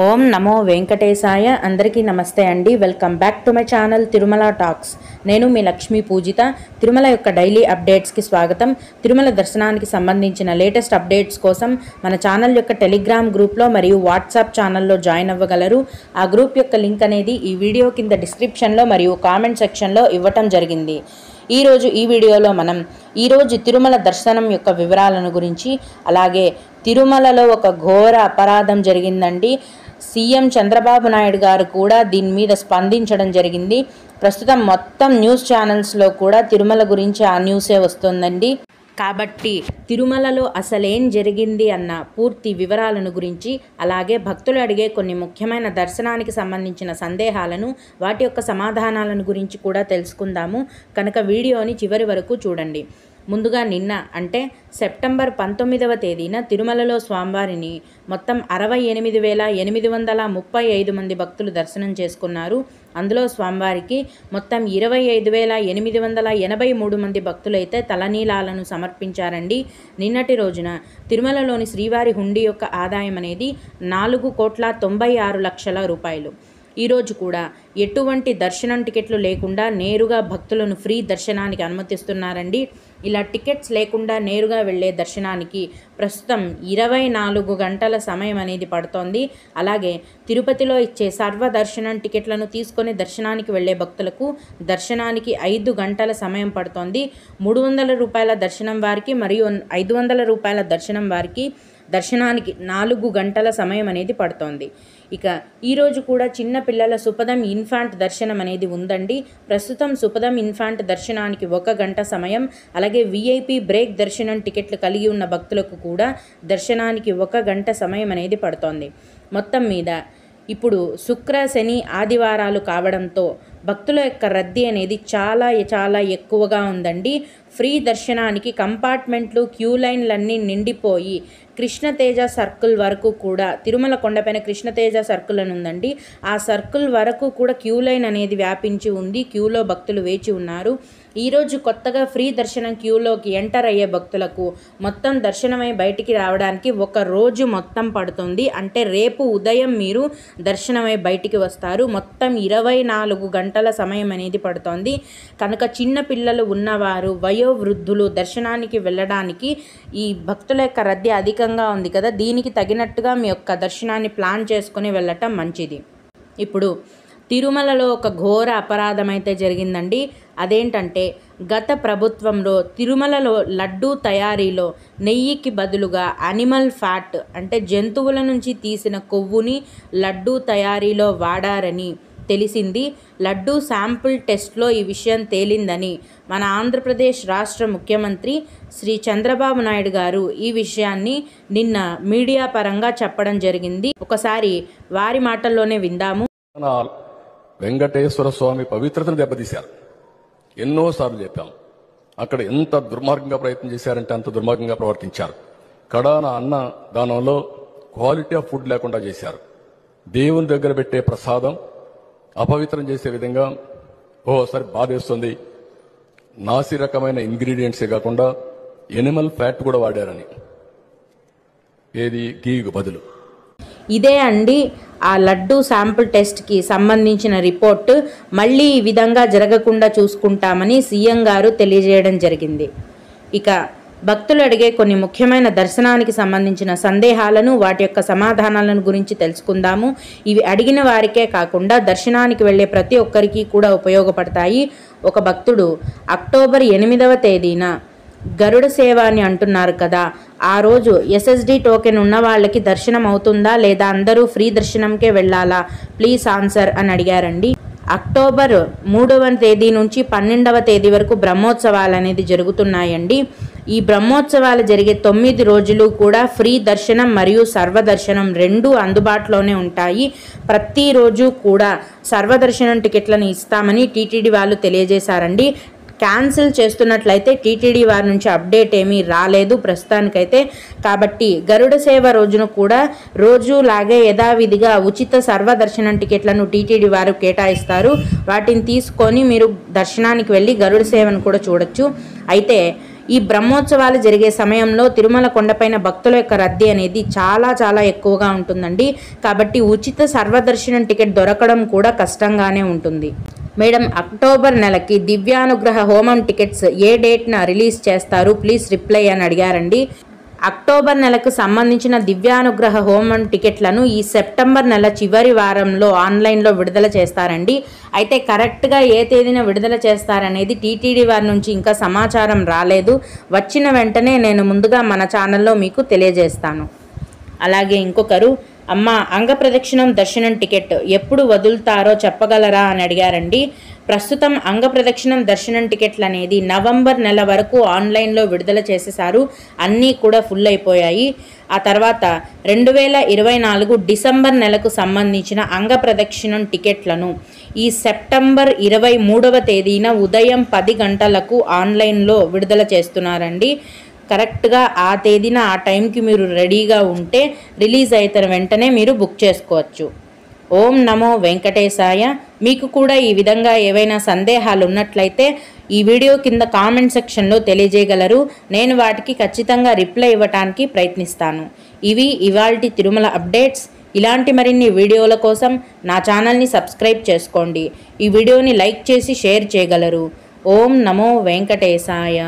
ఓం నమో వెంకటేశాయ. అందరికీ నమస్తే అండి. Welcome back to my channel Tirumala talks. నేను మీ లక్ష్మీ పూజిత. తిరుమల యొక్క డైలీ అప్డేట్స్కి స్వాగతం. తిరుమల దర్శనానికి సంబంధించిన లేటెస్ట్ అప్డేట్స్ కోసం మన ఛానల్ యొక్క టెలిగ్రామ్ గ్రూప్లో మరియు వాట్సాప్ ఛానల్లో జాయిన్ అవ్వగలరు. ఆ గ్రూప్ యొక్క లింక్ అనేది ఈ వీడియో కింద డిస్క్రిప్షన్లో మరియు కామెంట్ సెక్షన్లో ఇవ్వటం జరిగింది. ఈరోజు ఈ వీడియోలో మనం ఈరోజు తిరుమల దర్శనం యొక్క వివరాలను గురించి, అలాగే తిరుమలలో ఒక ఘోర అపరాధం జరిగిందండి. సీఎం చంద్రబాబు నాయుడు గారు కూడా దీని మీద స్పందించడం జరిగింది. ప్రస్తుతం మొత్తం న్యూస్ ఛానల్స్లో కూడా తిరుమల గురించి ఆ న్యూసే వస్తుందండి. కాబట్టి తిరుమలలో అసలేం జరిగింది అన్న పూర్తి వివరాలను గురించి, అలాగే భక్తులు అడిగే కొన్ని ముఖ్యమైన దర్శనానికి సంబంధించిన సందేహాలను, వాటి యొక్క సమాధానాలను గురించి కూడా తెలుసుకుందాము. కనుక వీడియోని చివరి వరకు చూడండి. ముందుగా నిన్న అంటే సెప్టెంబర్ 19వ తేదీన తిరుమలలో స్వామివారిని మొత్తం 68,835 మంది భక్తులు దర్శనం చేసుకున్నారు. అందులో స్వామివారికి మొత్తం 25,883 మంది భక్తులైతే తలనీలాలను సమర్పించారండి. నిన్నటి రోజున తిరుమలలోని శ్రీవారి హుండీ యొక్క ఆదాయం అనేది 4,96,00,000 రూపాయలు. ఈరోజు కూడా ఎటువంటి దర్శనం టికెట్లు లేకుండా నేరుగా భక్తులను ఫ్రీ దర్శనానికి అనుమతిస్తున్నారండి. ఇలా టికెట్స్ లేకుండా నేరుగా వెళ్ళే దర్శనానికి ప్రస్తుతం 24 గంటల సమయం అనేది పడుతోంది. అలాగే తిరుపతిలో ఇచ్చే సర్వదర్శనం టికెట్లను తీసుకొని దర్శనానికి వెళ్ళే భక్తులకు దర్శనానికి 5 గంటల సమయం పడుతోంది. 300 రూపాయల దర్శనం వారికి మరియు 500 రూపాయల దర్శనం వారికి దర్శనానికి 4 గంటల సమయం అనేది పడుతోంది. ఇక ఈరోజు కూడా చిన్న పిల్లల సుపదం ఇన్ఫాంట్ దర్శనం అనేది ఉందండి. ప్రస్తుతం సుపదం ఇన్ఫాంట్ దర్శనానికి 1 గంట సమయం, అలాగే విఐపి బ్రేక్ దర్శనం టికెట్లు కలిగి ఉన్న భక్తులకు కూడా దర్శనానికి 1 గంట సమయం అనేది పడుతోంది. మొత్తం మీద ఇప్పుడు శుక్ర, శని, ఆదివారాలు కావడంతో భక్తుల యొక్క రద్దీ అనేది చాలా ఎక్కువగా ఉందండి. ఫ్రీ దర్శనానికి కంపార్ట్మెంట్లు, క్యూ లైన్లన్నీ నిండిపోయి కృష్ణతేజ సర్కిల్ వరకు కూడా, తిరుమల కొండపైన కృష్ణతేజ సర్కిల్ అని ఉందండి, ఆ సర్కిల్ వరకు కూడా క్యూ లైన్ అనేది వ్యాపించి ఉంది. క్యూలో భక్తులు వేచి ఉన్నారు. ఈరోజు కొత్తగా ఫ్రీ దర్శనం క్యూలోకి ఎంటర్ అయ్యే భక్తులకు మొత్తం దర్శనమై బయటికి రావడానికి 1 రోజు మొత్తం పడుతుంది. అంటే రేపు ఉదయం మీరు దర్శనమై బయటికి వస్తారు. మొత్తం 24 గంటల సమయం అనేది పడుతోంది. కనుక చిన్న పిల్లలు ఉన్నవారు, వయోవృద్ధులు దర్శనానికి వెళ్ళడానికి ఈ భక్తుల యొక్క రద్దీ అధికంగా ఉంది కదా, దీనికి తగినట్టుగా మీ యొక్క దర్శనాన్ని ప్లాన్ చేసుకుని వెళ్ళటం మంచిది. ఇప్పుడు తిరుమలలో ఒక ఘోర అపరాధం అయితే జరిగిందండి. అదేంటంటే గత ప్రభుత్వంలో తిరుమలలో లడ్డూ తయారీలో నెయ్యికి బదులుగా అనిమల్ ఫ్యాట్ అంటే జంతువుల నుంచి తీసిన కొవ్వుని లడ్డూ తయారీలో వాడారని తెలిసింది. లడ్డూ శాంపుల్ టెస్ట్లో ఈ విషయం తేలిందని మన ఆంధ్రప్రదేశ్ రాష్ట్ర ముఖ్యమంత్రి శ్రీ చంద్రబాబు నాయుడు గారు ఈ విషయాన్ని నిన్న మీడియా పరంగా చెప్పడం జరిగింది. ఒకసారి వారి మాటల్లోనే విందాము. వెంకటేశ్వర స్వామి పవిత్రతను దెబ్బతీశారు. ఎన్నోసార్లు చెప్పాం. అక్కడ ఎంత దుర్మార్గంగా ప్రయత్నం చేశారంటే అంత దుర్మార్గంగా ప్రవర్తించారు. కడాన అన్న దానంలో క్వాలిటీ ఆఫ్ ఫుడ్ లేకుండా చేశారు. దేవుని దగ్గర పెట్టే ప్రసాదం అపవిత్రం చేసే విధంగా ఓసారి బాధేస్తుంది. నాసి రకమైన ఇంగ్రీడియంట్సే కాకుండా ఎనిమల్ ఫ్యాట్ కూడా వాడారని, ఏది గీకు బదులు. ఇదే అండి ఆ లడ్డూ శాంపుల్ టెస్ట్కి సంబంధించిన రిపోర్ట్. మళ్ళీ ఈ విధంగా జరగకుండా చూసుకుంటామని సీఎం గారు తెలియజేయడం జరిగింది. ఇక భక్తులు అడిగే కొన్ని ముఖ్యమైన దర్శనానికి సంబంధించిన సందేహాలను, వాటి యొక్క సమాధానాలను గురించి తెలుసుకుందాము. ఇవి అడిగిన వారికే కాకుండా దర్శనానికి వెళ్ళే ప్రతి ఒక్కరికి కూడా ఉపయోగపడతాయి. ఒక భక్తుడు అక్టోబర్ 8వ తేదీన గరుడ సేవ అని అంటున్నారు కదా, ఆ రోజు ఎస్ఎస్డి టోకెన్ ఉన్న వాళ్ళకి దర్శనం అవుతుందా లేదా అందరూ ఫ్రీ దర్శనంకే వెళ్ళాలా, ప్లీజ్ ఆన్సర్ అని అడిగారండి. అక్టోబర్ 3వ తేదీ నుంచి 12వ తేదీ వరకు బ్రహ్మోత్సవాలు అనేది జరుగుతున్నాయండి. ఈ బ్రహ్మోత్సవాలు జరిగే 9 రోజులు కూడా ఫ్రీ దర్శనం మరియు సర్వదర్శనం రెండూ అందుబాటులోనే ఉంటాయి. ప్రతిరోజు కూడా సర్వదర్శనం టికెట్లను ఇస్తామని టీటీడీ వాళ్ళు తెలియజేశారండి. క్యాన్సిల్ చేస్తున్నట్లయితే టీటీడీ వారి నుంచి అప్డేట్ ఏమీ రాలేదు ప్రస్తుతానికైతే. కాబట్టి గరుడ సేవ రోజును కూడా రోజులాగే యథావిధిగా ఉచిత సర్వదర్శనం టికెట్లను టీటీడీ వారు కేటాయిస్తారు. వాటిని తీసుకొని మీరు దర్శనానికి వెళ్ళి గరుడ సేవను కూడా చూడొచ్చు. అయితే ఈ బ్రహ్మోత్సవాలు జరిగే సమయంలో తిరుమల కొండపైన భక్తుల యొక్క రద్దీ అనేది చాలా ఎక్కువగా ఉంటుందండి. కాబట్టి ఉచిత సర్వదర్శనం టికెట్ దొరకడం కూడా కష్టంగానే ఉంటుంది. మేడం, అక్టోబర్ నెలకి దివ్యానుగ్రహ హోమం టికెట్స్ ఏ డేట్న రిలీజ్ చేస్తారు, ప్లీజ్ రిప్లై అని అడిగారండి. అక్టోబర్ నెలకు సంబంధించిన దివ్యానుగ్రహ హోమం టికెట్లను ఈ సెప్టెంబర్ నెల చివరి వారంలో ఆన్లైన్లో విడుదల చేస్తారండి. అయితే కరెక్ట్గా ఏ తేదీన విడుదల చేస్తారనేది టీటీడీ వారి నుంచి ఇంకా సమాచారం రాలేదు. వచ్చిన వెంటనే నేను ముందుగా మన ఛానల్లో మీకు తెలియజేస్తాను. అలాగే ఇంకొకరు, అమ్మ అంగప్రదక్షిణం దర్శనం టికెట్ ఎప్పుడు వదులుతారో చెప్పగలరా అని అడిగారండి. ప్రస్తుతం అంగప్రదక్షిణం దర్శనం టికెట్లు అనేది నవంబర్ నెల వరకు ఆన్లైన్లో విడుదల చేసేసారు. అన్నీ కూడా ఫుల్ అయిపోయాయి. ఆ తర్వాత 2024 డిసెంబర్ నెలకు సంబంధించిన అంగప్రదక్షిణం టికెట్లను ఈ సెప్టెంబర్ 23వ తేదీన ఉదయం 10 గంటలకు ఆన్లైన్లో విడుదల చేస్తున్నారండి. కరెక్ట్గా ఆ తేదీన ఆ టైంకి మీరు రెడీగా ఉంటే రిలీజ్ అయిన వెంటనే మీరు బుక్ చేసుకోవచ్చు. ఓం నమో వెంకటేశాయ. మీకు కూడా ఈ విధంగా ఏవైనా సందేహాలు ఉన్నట్లయితే ఈ వీడియో కింద కామెంట్ సెక్షన్లో తెలియజేయగలరు. నేను వాటికి ఖచ్చితంగా రిప్లై ఇవ్వడానికి ప్రయత్నిస్తాను. ఇవి ఇవాల్టి తిరుమల అప్డేట్స్. ఇలాంటి మరిన్ని వీడియోల కోసం నా ఛానల్ని సబ్స్క్రైబ్ చేసుకోండి. ఈ వీడియోని లైక్ చేసి షేర్ చేయగలరు. ఓం నమో వెంకటేశాయ.